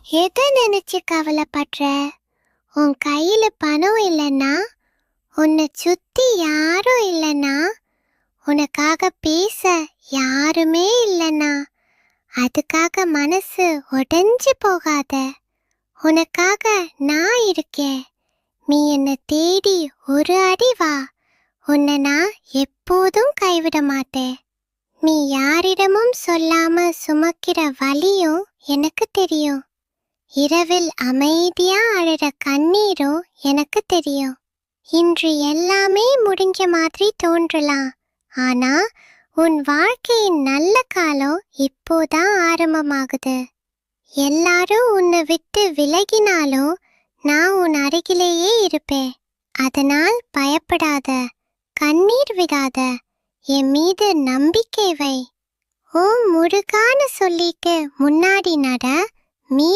எதை நினைச்சு கவலைப்படுற? உன் கையில பணம் இல்லைன்னா, உன்னை சுத்தி யாரும் இல்லைன்னா, உனக்காக பேச யாருமே இல்லைன்னா, அதுக்காக மனசு உடைஞ்சு போகாத. உனக்காக நான் இருக்கேன். நீ என்னை தேடி ஒரு அடி வா. உன்னை நான் எப்போதும் கைவிட மாட்டேன். நீ யாரிடமும் சொல்லாம சுமக்கிற வலியும் எனக்கு தெரியும். இரவில் அமைதியா அழுற கண்ணீரும் எனக்கு தெரியும். இன்று எல்லாமே முடிஞ்ச மாதிரி தோன்றலாம், ஆனா உன் வாழ்க்கையின் நல்ல காலம் இப்போதான் ஆரம்பமாகுது. எல்லாரும் உன்னை விட்டு விலகினாலும் நான் உன் அருகிலேயே இருப்பேன். அதனால் பயப்படாத, கண்ணீர் விடாத, என் மீது நம்பிக்கை வை. ஓ முருகான்னு சொல்லிட்டு முன்னாடி நட. மீ